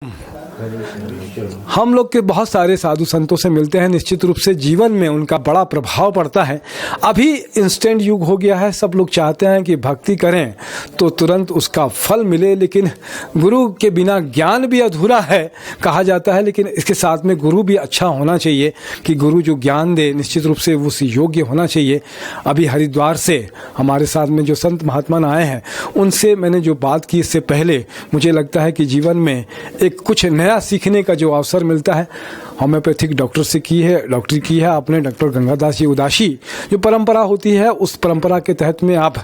हम लोग के बहुत सारे साधु संतों से मिलते हैं, निश्चित रूप से जीवन में उनका बड़ा प्रभाव पड़ता है। अभी इंस्टेंट युग हो गया है, सब लोग चाहते हैं कि भक्ति करें तो तुरंत उसका फल मिले, लेकिन गुरु के बिना ज्ञान भी अधूरा है कहा जाता है। लेकिन इसके साथ में गुरु भी अच्छा होना चाहिए कि गुरु जो ज्ञान दे निश्चित रूप से उस योग्य होना चाहिए। अभी हरिद्वार से हमारे साथ में जो संत महात्मा आए हैं उनसे मैंने जो बात की, इससे पहले मुझे लगता है कि जीवन में एक कुछ नया सीखने का जो अवसर मिलता है। होम्योपैथिक डॉक्टरी की है आपने, डॉक्टर गंगादास जी उदासी। जो परंपरा होती है उस परंपरा के तहत में आप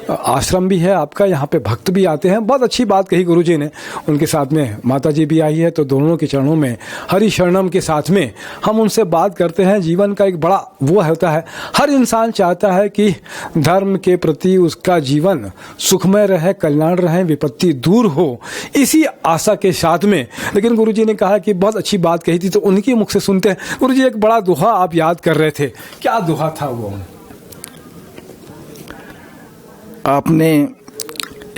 आश्रम भी है आपका, यहाँ पे भक्त भी आते हैं। बहुत अच्छी बात कही गुरुजी ने। उनके साथ में माता जी भी आई है, तो दोनों के चरणों में हरि शरणम के साथ में हम उनसे बात करते हैं। जीवन का एक बड़ा वो होता है, हर इंसान चाहता है कि धर्म के प्रति उसका जीवन सुखमय रहे, कल्याण रहे, विपत्ति दूर हो, इसी आशा के साथ में। लेकिन गुरुजी ने कहा कि बहुत अच्छी बात कही थी, तो उनके मुख से सुनते हैं। गुरुजी, एक बड़ा दोहा आप याद कर रहे थे, क्या दोहा था वो? आपने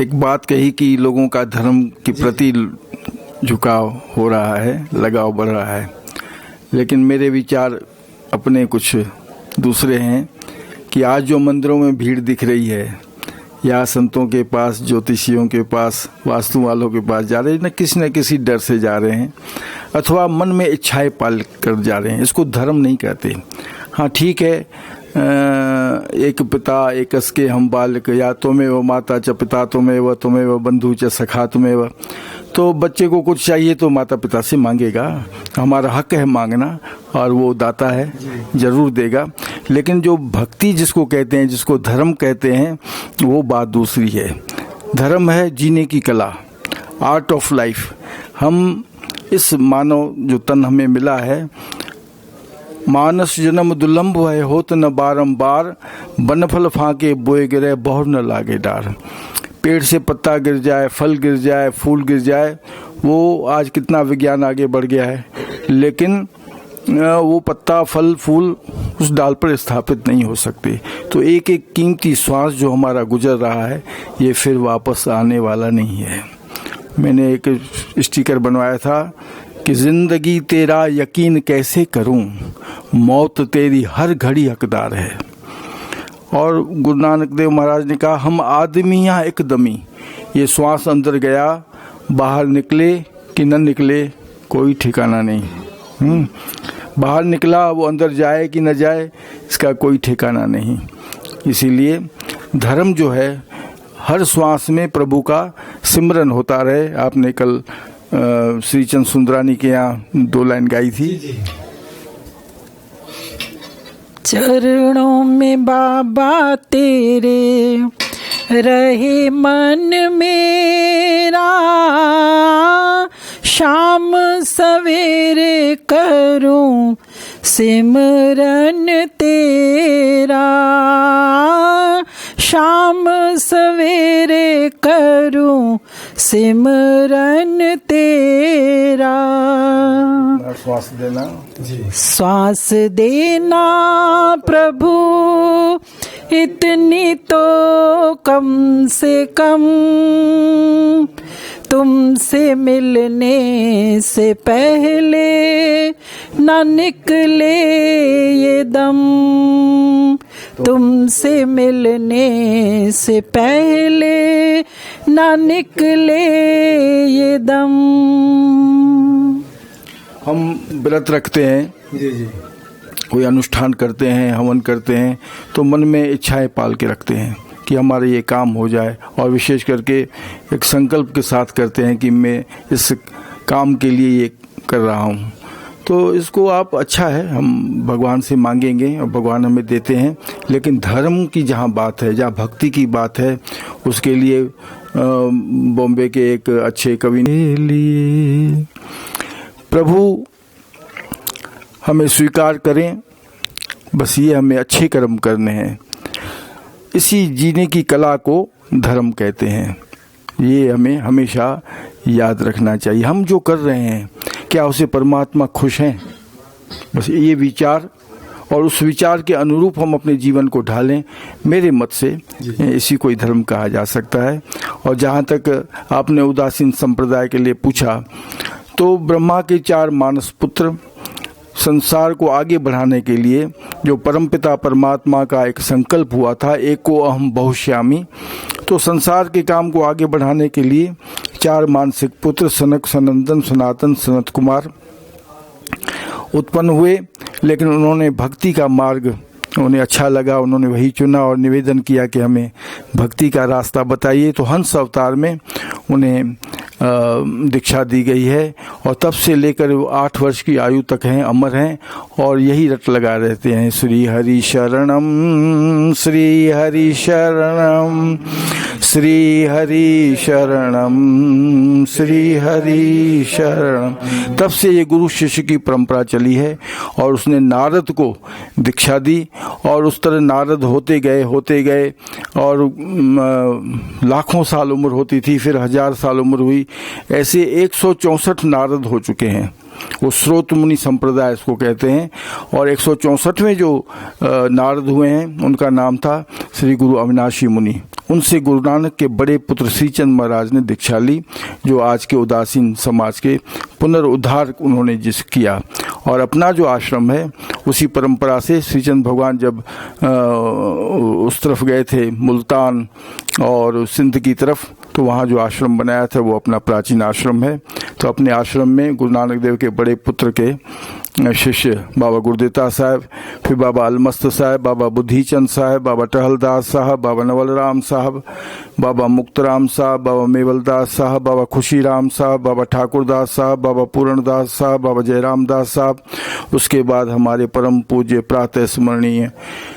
एक बात कही कि लोगों का धर्म के प्रति झुकाव हो रहा है, लगाव बढ़ रहा है, लेकिन मेरे विचार अपने कुछ दूसरे हैं। कि आज जो मंदिरों में भीड़ दिख रही है, या संतों के पास, ज्योतिषियों के पास, वास्तु वालों के पास जा रहे हैं, न किसी डर से जा रहे हैं, अथवा मन में इच्छाएं पाल कर जा रहे हैं, इसको धर्म नहीं कहते। हाँ ठीक है, एक पिता एकस के हम बालक, या त्वमेव माता च पिता त्वमेव बंधु च सखा त्वमेव। तो बच्चे को कुछ चाहिए तो माता पिता से मांगेगा, हमारा हक है मांगना, और वो दाता है, जरूर देगा। लेकिन जो भक्ति जिसको कहते हैं, जिसको धर्म कहते हैं, वो बात दूसरी है। धर्म है जीने की कला, आर्ट ऑफ लाइफ। हम इस मानव जो तन हमें मिला है, मानस जन्म दुर्लभ है होत न बारंबार, बनफल फाके बोए गिरे बहु न लागे डार। पेड़ से पत्ता गिर जाए, फल गिर जाए, फूल गिर जाए, वो आज कितना विज्ञान आगे बढ़ गया है, लेकिन वो पत्ता, फल, फूल उस डाल पर स्थापित नहीं हो सकते। तो एक एक कीमती श्वास जो हमारा गुजर रहा है, ये फिर वापस आने वाला नहीं है। मैंने एक स्टिकर बनवाया था कि जिंदगी तेरा यकीन कैसे करूं, मौत तेरी हर घड़ी हकदार है। और गुरु नानक देव महाराज ने कहा, हम आदमियां एकदमी, ये श्वास अंदर गया, बाहर निकले कि न निकले कोई ठिकाना नहीं। बाहर निकला, वो अंदर जाए कि न जाए, इसका कोई ठिकाना नहीं। इसीलिए धर्म जो है, हर श्वास में प्रभु का सिमरन होता रहे। आपने कल श्रीचंद सुंदरानी के यहाँ 2 लाइन गाई थी। चरणों में बाबा तेरे रहे मन मेरा, शाम सवेरे करूं सिमरन तेरा, शाम सवेरे करूं सिमरन तेरा। श्वास देना जी, श्वास देना प्रभु इतनी तो कम से कम, तुमसे मिलने से पहले न निकले ये दम, तुमसे मिलने से पहले न निकले ये दम। हम व्रत रखते हैं, कोई अनुष्ठान करते हैं, हवन करते हैं, तो मन में इच्छाएं पाल के रखते हैं कि हमारा ये काम हो जाए, और विशेष करके एक संकल्प के साथ करते हैं कि मैं इस काम के लिए ये कर रहा हूँ। तो इसको आप, अच्छा है, हम भगवान से मांगेंगे और भगवान हमें देते हैं। लेकिन धर्म की जहाँ बात है, जहाँ भक्ति की बात है, उसके लिए बॉम्बे के एक अच्छे कवि ने लिए, प्रभु हमें स्वीकार करें, बस ये हमें अच्छे कर्म करने हैं। इसी जीने की कला को धर्म कहते हैं। ये हमें हमेशा याद रखना चाहिए। हम जो कर रहे हैं, क्या उसे परमात्मा खुश हैं? बस ये विचार, और उस विचार के अनुरूप हम अपने जीवन को ढालें। मेरे मत से इसी को ही धर्म कहा जा सकता है। और जहाँ तक आपने उदासीन संप्रदाय के लिए पूछा, तो ब्रह्मा के 4 मानस पुत्र संसार को आगे बढ़ाने के लिए जो परमपिता परमात्मा का एक संकल्प हुआ था, एको अहम बहुश्यामी, तो संसार के काम को आगे बढ़ाने के लिए 4 मानसिक पुत्र सनक, सनंदन, सनातन, सनत कुमार उत्पन्न हुए। लेकिन उन्होंने भक्ति का मार्ग उन्हें अच्छा लगा, उन्होंने वही चुना और निवेदन किया कि हमें भक्ति का रास्ता बताइए। तो हंस अवतार में उन्हें दीक्षा दी गई है और तब से लेकर वो 8 वर्ष की आयु तक हैं, अमर हैं और यही रट लगा रहते हैं, श्री हरि शरणम, श्री हरि शरणम, श्री हरि शरणम, श्री हरि शरणम। तब से ये गुरु शिष्य की परंपरा चली है और उसने नारद को दीक्षा दी और उस तरह नारद होते गए और लाखों साल उम्र होती थी, फिर 1000 साल उम्र हुई, ऐसे 164 नारद हो चुके हैं। वो स्रोत मुनि संप्रदाय इसको कहते हैं। और 164वें जो नारद हुए हैं उनका नाम था श्री गुरु अविनाशी मुनि। उनसे गुरु नानक के बड़े पुत्र श्रीचंद महाराज ने दीक्षा ली, जो आज के उदासीन समाज के पुनरुद्धार उन्होंने जिस किया। और अपना जो आश्रम है उसी परंपरा से श्रीचंद भगवान जब उस तरफ गए थे, मुल्तान और सिंध की तरफ, तो वहाँ जो आश्रम बनाया था वो अपना प्राचीन आश्रम है। तो अपने आश्रम में गुरु नानक देव के बड़े पुत्र के शिष्य बाबा गुरुदेता साहब, फिर बाबा अलमस्त साहब, बाबा बुद्धिचंद साहब, बाबा टहलदास साहब, बाबा नवल राम साहब, बाबा मुक्तराम साहब, बाबा मेवलदास साहब, बाबा खुशीराम साहब, बाबा ठाकुरदास साहब, बाबा पूरणदास साहब, बाबा जयराम दास साहब। उसके बाद हमारे परम पूज्य प्रातः स्मरणीय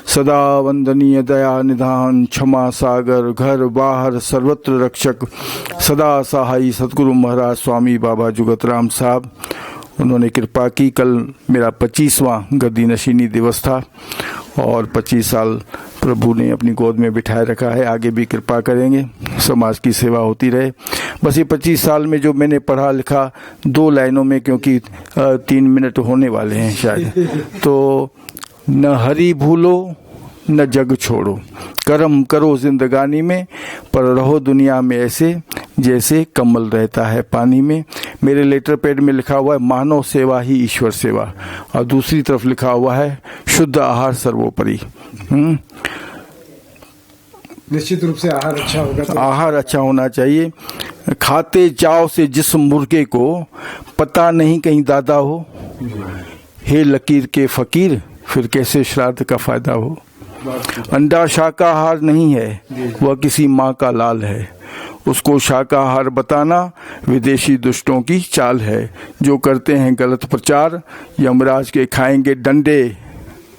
सदा वंदनीय दया निधान क्षमा सागर घर बाहर सर्वत्र रक्षक सदा सहाई सतगुरु महाराज स्वामी बाबा जुगतराम साहब, उन्होंने कृपा की। कल मेरा 25वां गद्दी नशीनी दिवस था और 25 साल प्रभु ने अपनी गोद में बिठाए रखा है, आगे भी कृपा करेंगे, समाज की सेवा होती रहे। बस ये 25 साल में जो मैंने पढ़ा लिखा 2 लाइनों में, क्योंकि 3 मिनट होने वाले हैं शायद, तो न हरि भूलो न जग छोड़ो, कर्म करो जिंदगानी में, पर रहो दुनिया में ऐसे जैसे कमल रहता है पानी में। मेरे लेटर पैड में लिखा हुआ है मानव सेवा ही ईश्वर सेवा, और दूसरी तरफ लिखा हुआ है शुद्ध आहार सर्वोपरि। निश्चित रूप से आहार अच्छा होगा तो आहार अच्छा होना चाहिए। खाते चाव से जिस मुर्गे को पता नहीं कहीं दादा हो, हे लकीर के फकीर फिर कैसे श्राद्ध का फायदा हो। अंडा शाकाहार नहीं है, वह किसी माँ का लाल है, उसको शाकाहार बताना विदेशी दुष्टों की चाल है। जो करते हैं गलत प्रचार यमराज के खाएंगे डंडे।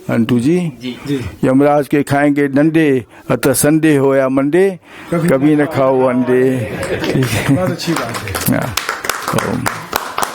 अंटू जी, यमराज के खाएंगे डंडे, अतः संडे हो या मंडे कभी न खाओ अंडे। बहुत अच्छी बात है,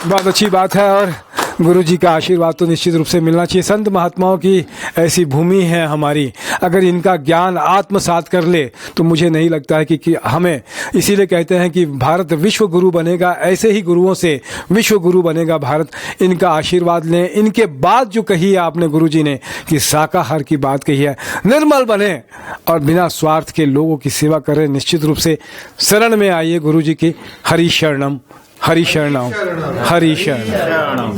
बहुत अच्छी बात है। और गुरु जी का आशीर्वाद तो निश्चित रूप से मिलना चाहिए। संत महात्माओं की ऐसी भूमि है हमारी, अगर इनका ज्ञान आत्मसात कर ले तो मुझे नहीं लगता है कि हमें, इसीलिए कहते हैं कि भारत विश्व गुरु बनेगा, ऐसे ही गुरुओं से विश्व गुरु बनेगा भारत। इनका आशीर्वाद लें। इनके बाद जो कही है आपने गुरु जी ने कि शाकाहार की बात कही है, निर्मल बने और बिना स्वार्थ के लोगों की सेवा करें, निश्चित रूप से शरण में आइए गुरु जी की। हरि शरणम, हरि शरणम, हरि शरणम।